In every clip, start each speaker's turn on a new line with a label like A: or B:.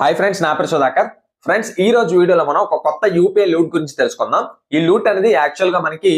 A: Hi friends, నా పేరు Sudhakar. Friends, ఈ రోజు వీడియోలో మనం ఒక కొత్త యూపీఐ లూట్ గురించి తెలుసుకుందాం. ఈ లూట్ అనేది యాక్చువల్ గా మనకి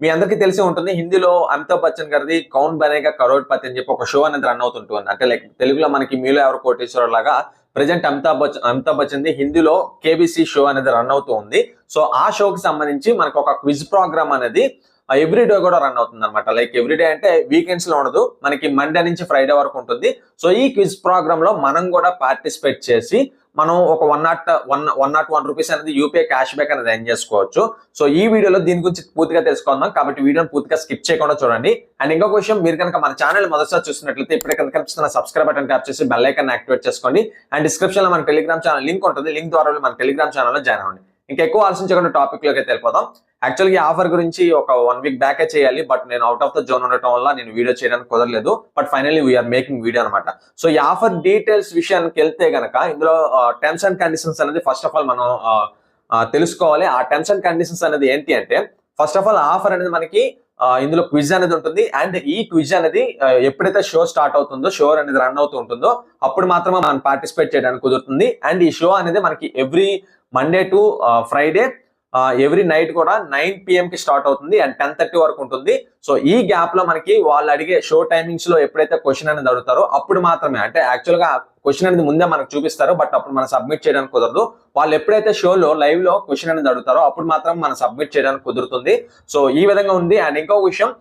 A: మీ అందరికీ తెలిసి ఉంటుంది. హిందీలో అమితాబ్ బచ్చన్ గారిది కౌన్ బనేగా కరోడ్పతి అని చెప్పి ఒక షో అనేది రన్ అవుతుంటుంది. అంటే లైక్ తెలుగులో మనకి మీలో ఎవరు కోటేశ్వర లాగా ప్రెజెంట్ అమితాబ్ బచ్చన్ ది హిందీలో కేబీసీ షో అనేది రన్ అవుతూ ఉంది. సో ఆ షోకి సంబంధించి మనకు ఒక క్విజ్ ప్రోగ్రామ్ అనేది ఎవ్రీడే కూడా రన్ అవుతుంది అనమాట. లైక్ ఎవ్రీడే అంటే వీకెండ్స్ లో ఉండదు, మనకి మండే నుంచి ఫ్రైడే వరకు ఉంటుంది. సో ఈ క్విజ్ ప్రోగ్రామ్ లో మనం కూడా పార్టిసిపేట్ చేసి మనం ఒక 101 రూపీస్ అనేది యూపీఐ క్యాష్ బ్యాక్ అనేది ఎర్న్ చేసుకోవచ్చు. సో ఈ వీడియోలో దీని గురించి పూర్తిగా తెలుసుకుందాం, కాబట్టి వీడియోని పూర్తిగా స్కిప్ చేయకుండా చూడండి. అండ్ ఇంకొక విషయం, మీరు కనుక మన ఛానల్ మొదటిసారి చూస్తున్నట్లయితే ఇప్పుడే కనుక కనిపిస్తున్న సబ్స్క్రైబ్ బటన్ ట్యాప్ చేసి బెల్ ఐకాన్ యాక్టివేట్ చేసుకోండి. అండ్ డిస్క్రిప్షన్ లో మన టెలిగ్రామ్ ఛానల్ లింక్ ఉంటుంది, లింక్ ద్వారా మన టెలిగ్రామ్ ఛానల్లో జాయిన్ అవ్వండి. ఇంకా ఎక్కువ ఆలోచించకుండా టాపిక్ లోకి వెళ్ళిపోతాం. యాక్చువల్గా ఈ ఆఫర్ గురించి ఒక 1 వీక్ బ్యాకే చేయాలి, బట్ నేను అవుట్ ఆఫ్ ద జోన్ ఉండటం వల్ల నేను వీడియో చేయడానికి కుదరలేదు. But finally we're making video అనమాట. సో ఈ ఆఫర్ డీటెయిల్స్ విషయానికి వెళ్తే గనక ఇందులో టర్మ్స్ అండ్ కండిషన్స్ అనేది ఫస్ట్ ఆఫ్ ఆల్ మనం తెలుసుకోవాలి. ఆ టర్మ్స్ అండ్ కండిషన్స్ అనేది ఏంటి అంటే, ఫస్ట్ ఆఫ్ ఆల్ ఆఫర్ అనేది మనకి ఇందులో క్విజ్ అనేది ఉంటుంది. అండ్ ఈ క్విజ్ అనేది ఎప్పుడైతే షో స్టార్ట్ అవుతుందో, షో అనేది రన్ అవుతూ ఉంటుందో అప్పుడు మాత్రమే మనం పార్టిసిపేట్ చేయడానికి కుదురుతుంది. అండ్ ఈ షో అనేది మనకి every Monday to Friday every night కూడా 9 PM కి స్టార్ట్ అవుతుంది అండ్ 10:30 వరకు ఉంటుంది. సో ఈ గ్యాప్ లో మనకి వాళ్ళు అడిగే షో టైమింగ్స్ లో ఎప్పుడైతే క్వశ్చన్ అనేది అడుగుతారో అప్పుడు మాత్రమే, అంటే యాక్చువల్ గా క్వశ్చన్ అనేది ముందే మనకు చూపిస్తారు, బట్ అప్పుడు మనం సబ్మిట్ చేయడానికి కుదరదు. వాళ్ళు ఎప్పుడైతే షోలో లైవ్ లో క్వశ్చన్ అనేది అడుగుతారో అప్పుడు మాత్రం మనం సబ్మిట్ చేయడానికి కుదురుతుంది. సో ఈ విధంగా ఉంది. అండ్ ఇంకొక విషయం,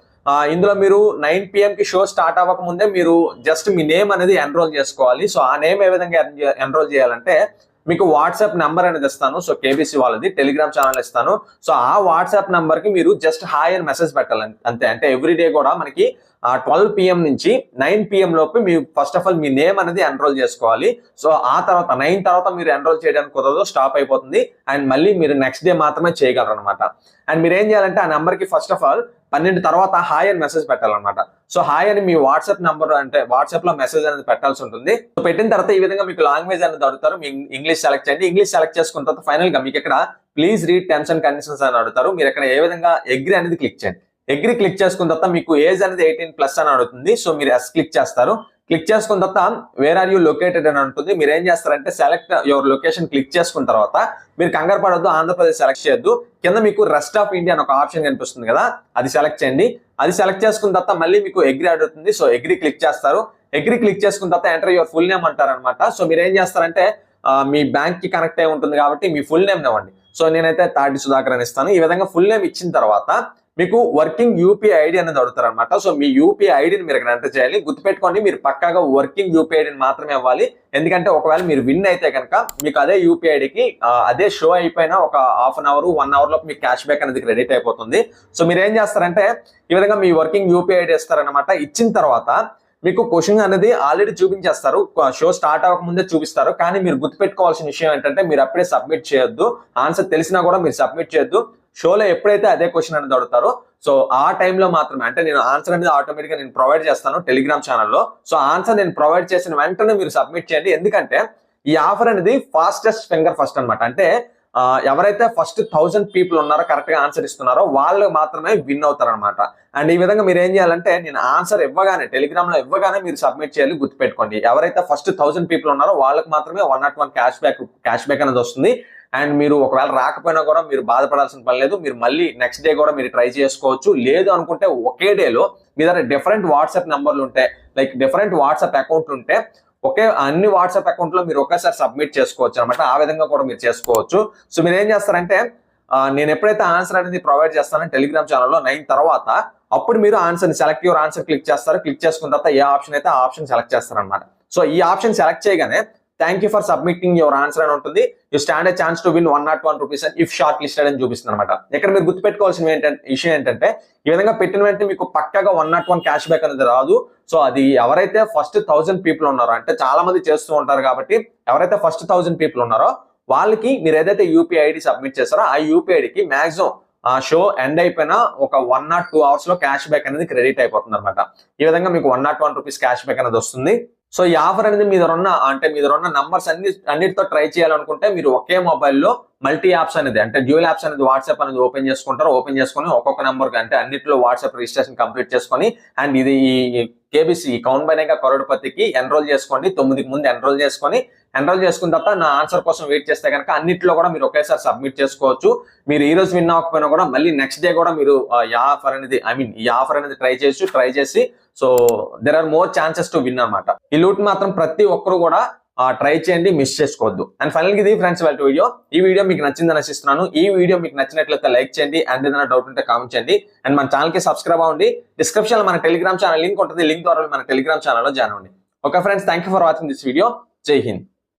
A: ఇందులో మీరు 9 PM కి షో స్టార్ట్ అవ్వక ముందే మీరు జస్ట్ మీ నేమ్ అనేది ఎన్రోల్ చేసుకోవాలి. సో ఆ నేమ్ ఏ విధంగా ఎన్రోల్ చేయాలంటే, మీకు వాట్సాప్ నెంబర్ అనేది ఇస్తాను. సో కేబీసీ వాళ్ళది టెలిగ్రామ్ ఛానల్ ఇస్తాను. సో ఆ వాట్సాప్ నెంబర్ కి మీరు జస్ట్ హాయ్ అని మెసేజ్ పెట్టాలి అంతే. అంటే ఎవ్రీడే కూడా మనకి 12 PM నుంచి 9 PM లోపు మీరు first of all me name అనేది ఎన్రోల్ చేసుకోవాలి. సో ఆ తర్వాత 9 తర్వాత మీరు ఎన్రోల్ చేయడానికి కుదరదు, స్టాప్ అయిపోతుంది. అండ్ మళ్ళీ మీరు నెక్స్ట్ డే మాత్రమే చేయగలరు అనమాట. అండ్ మీరు ఏం చేయాలంటే, ఆ నెంబర్ కి ఫస్ట్ ఆఫ్ ఆల్ 12 తర్వాత హాయ్ అని మెసేజ్ పెట్టాలన్నమాట. సో హాయ్ అని మీ వాట్సాప్ నెంబర్, అంటే వాట్సాప్ లో మెసేజ్ అనేది పెట్టాల్సి ఉంటుంది. సో పెట్టిన తర్వాత ఈ విధంగా మీకు లాంగ్వేజ్ అనేది అడుగుతారు. మీ ఇంగ్లీష్ సెలెక్ట్ చేయండి. ఇంగ్లీష్ సెలెక్ట్ చేసుకున్న తర్వాత ఫైనల్ గా మీకు ఇక్కడ please read terms and conditions అని అడుగుతారు. మీరు ఇక్కడ ఏ విధంగా అగ్రీ అనేది క్లిక్ చేయండి. అగ్రీ క్లిక్ చేసుకున్న తర్వాత మీకు ఏజ్ అనేది 18+ అని అడుగుతుంది. సో మీరు ఎస్ క్లిక్ చేస్తారు. క్లిక్ చేసుకున్న తర్వాత వేర్ ఆర్ యూ లొకేటెడ్ అని ఉంటుంది. మీరు ఏం చేస్తారంటే, సెలెక్ట్ యువర్ లొకేషన్ క్లిక్ చేసుకున్న తర్వాత మీరు కంగారు పడొద్దు, ఆంధ్రప్రదేశ్ సెలెక్ట్ చేయొద్దు. కింద మీకు రెస్ట్ ఆఫ్ ఇండియా అని ఒక ఆప్షన్ కనిపిస్తుంది కదా, అది సెలెక్ట్ చేయండి. అది సెలెక్ట్ చేసుకున్న తర్వాత మళ్ళీ మీకు అగ్రీ అడుగుతుంది. సో అగ్రీ క్లిక్ చేస్తారు. అగ్రీ క్లిక్ చేసుకున్న తర్వాత ఎంటర్ యువర్ ఫుల్ నేమ్ అంటారు అనమాట. సో మీరు ఏం చేస్తారంటే, మీ బ్యాంక్ కి కనెక్ట్ అయి ఉంటుంది కాబట్టి మీ ఫుల్ నేమ్ ఇవ్వండి. సో నేనైతే తాటి సుధాకర్ అని ఇస్తాను. ఈ విధంగా ఫుల్ నేమ్ ఇచ్చిన తర్వాత మీకు వర్కింగ్ యూపీఐ ఐడి అనేది అడుగుతారు అనమాట. సో మీ యూపీఐ ఐడిని మీరు ఇక్కడ ఎంటర్ చేయాలి. గుర్తుపెట్టుకోండి, మీరు పక్కాగా వర్కింగ్ యూపీఐ ఐడిని మాత్రమే ఇవ్వాలి. ఎందుకంటే ఒకవేళ మీరు విన్ అయితే కనుక మీకు అదే యూపీఐ ఐడికి అదే షో అయిపోయినా ఒక హాఫ్ అన్ అవర్ 1 అవర్ లోపు మీకు క్యాష్ బ్యాక్ అనేది క్రెడిట్ అయిపోతుంది. సో మీరు ఏం చేస్తారంటే, ఈ విధంగా మీ వర్కింగ్ యూపీఐ ఐడి ఇస్తారనమాట. ఇచ్చిన తర్వాత మీకు క్వశ్చన్ అనేది ఆల్రెడీ చూపించేస్తారు, షో స్టార్ట్ అవ్వక ముందే చూపిస్తారు. కానీ మీరు గుర్తుపెట్టుకోవాల్సిన విషయం ఏంటంటే, మీరు అప్పుడే సబ్మిట్ చేయొద్దు. ఆన్సర్ తెలిసినా కూడా మీరు సబ్మిట్ చేయొద్దు. షోలో ఎప్పుడైతే అదే క్వశ్చన్ అనేది అడుగుతారో సో ఆ టైంలో మాత్రమే, అంటే నేను ఆన్సర్ అనేది ఆటోమేటిక్గా నేను ప్రొవైడ్ చేస్తాను టెలిగ్రామ్ ఛానల్లో. సో ఆన్సర్ నేను ప్రొవైడ్ చేసిన వెంటనే మీరు సబ్మిట్ చేయండి. ఎందుకంటే ఈ ఆఫర్ అనేది ఫాస్టెస్ట్ ఫింగర్ ఫస్ట్ అనమాట. అంటే ఎవరైతే ఫస్ట్ 1000 పీపుల్ ఉన్నారో, కరెక్ట్ గా ఆన్సర్ ఇస్తున్నారో వాళ్ళు మాత్రమే విన్ అవుతారు అనమాట. అండ్ ఈ విధంగా మీరు ఏం చేయాలంటే, నేను ఆన్సర్ ఇవ్వగానే టెలిగ్రామ్ లో ఇవ్వగానే మీరు సబ్మిట్ చేయాలి. గుర్తుపెట్టుకోండి, ఎవరైతే ఫస్ట్ 1000 పీపుల్ ఉన్నారో వాళ్ళకి మాత్రమే 101 క్యాష్ బ్యాక్ అనేది వస్తుంది. అండ్ మీరు ఒకవేళ రాకపోయినా కూడా మీరు బాధపడాల్సిన పని లేదు. మీరు మళ్ళీ నెక్స్ట్ డే కూడా మీరు ట్రై చేసుకోవచ్చు. లేదు అనుకుంటే ఒకే డేలో మీ దగ్గర డిఫరెంట్ వాట్సాప్ నెంబర్లు ఉంటే, లైక్ డిఫరెంట్ వాట్సాప్ అకౌంట్లు ఉంటే అన్ని వాట్సాప్ అకౌంట్ లో మీరు ఒకేసారి సబ్మిట్ చేసుకోవచ్చు అనమాట. ఆ విధంగా కూడా మీరు చేసుకోవచ్చు. సో మీరు ఏం చేస్తారంటే, నేను ఎప్పుడైతే ఆన్సర్ అనేది ప్రొవైడ్ చేస్తానో టెలిగ్రామ్ ఛానల్లో 9 తర్వాత, అప్పుడు మీరు answer select your answer click చేస్తారు. క్లిక్ చేసుకున్న తర్వాత ఏ ఆప్షన్ అయితే ఆ ఆప్షన్ సెలెక్ట్ చేస్తారనమాట. సో ఈ ఆప్షన్ సెలెక్ట్ చేయగానే thank you for submitting your answer అని ఉంటుంది. You stand A chance to win 101 rupees and if short listed అని చూపిస్తుంది అనమాట. ఇక్కడ మీరు గుర్తుపెట్టుకోవాల్సిన విషయం ఏంటంటే, ఈ విధంగా పెట్టిన వెంటనే మీకు పక్కగా 101 క్యాష్ బ్యాక్ అనేది రాదు. సో అది ఎవరైతే ఫస్ట్ 1000 పీపుల్ ఉన్నారో, అంటే చాలా మంది చేస్తూ ఉంటారు కాబట్టి ఎవరైతే ఫస్ట్ 1000 పీపుల్ ఉన్నారో వాళ్ళకి మీరు ఏదైతే యూపీఐ ఐడి సబ్మిట్ చేస్తారో ఆ యూపీఐ ఐడికి మాక్సిమం షో ఎండ్ అయిపోయినా ఒక 1 or 2 అవర్స్ లో క్యాష్ బ్యాక్ అనేది క్రెడిట్ అయిపోతుంది అనమాట. ఈ విధంగా మీకు 101 రూపీస్ క్యాష్ బ్యాక్ అనేది వస్తుంది. సో ఈ ఆఫర్ అనేది మీ దగ్గర ఉన్న నంబర్స్ అన్నిటితో ట్రై చేయాలనుకుంటే మీరు ఒకే మొబైల్లో మల్టీ యాప్స్ అనేది అంటే డ్యూయల్ యాప్స్ అనేది వాట్సాప్ అనేది ఓపెన్ చేసుకుంటారు. ఓపెన్ చేసుకుని ఒక్కొక్క నెంబర్ అంటే అన్నిట్లో వాట్సాప్ రిజిస్ట్రేషన్ కంప్లీట్ చేసుకొని అండ్ ఇది ఈ కేబీసీ కౌన్ బనేగా కరోడ్పతికి ఎన్రోల్ చేసుకోండి. 9కి ముందు ఎన్రోల్ చేసుకున్న తర్వాత నా ఆన్సర్ కోసం వెయిట్ చేస్తే కనుక అన్నిట్లో కూడా మీరు ఒకేసారి సబ్మిట్ చేసుకోవచ్చు. మీరు ఈ రోజు విన్ అవ్వకపోయినా కూడా మళ్ళీ నెక్స్ట్ డే కూడా మీరు ఈ ఆఫర్ అనేది ట్రై చేసి so there are more chances to win అన్నమాట. ఈ లూట్ మాత్రం ప్రతి ఒక్కరు కూడా ట్రై చేయండి, మిస్ చేసుకోవద్దు. అండ్ ఫైనల్ గా ఇది ఫ్రెండ్స్ వాళ్ళ వీడియో. ఈ వీడియో మీకు నచ్చిందని ఆశిస్తున్నాను. ఈ వీడియో మీకు నచ్చినట్లయితే లైక్ చేయండి అండ్ ఏదైనా డౌట్ ఉంటే కామెంట్ చేయండి అండ్ మన ఛానల్ కి సబ్స్క్రైబ్ అవ్వండి. డిస్క్రిప్షన్ లో మన టెలిగ్రామ్ ఛానల్ లింక్ ఉంటుంది. లింక్ ద్వారా మన టెలిగ్రామ్ ఛానల్ లో జాయిన్ అవ్వండి. Okay friends, thank you for watching this video. జై హింద్.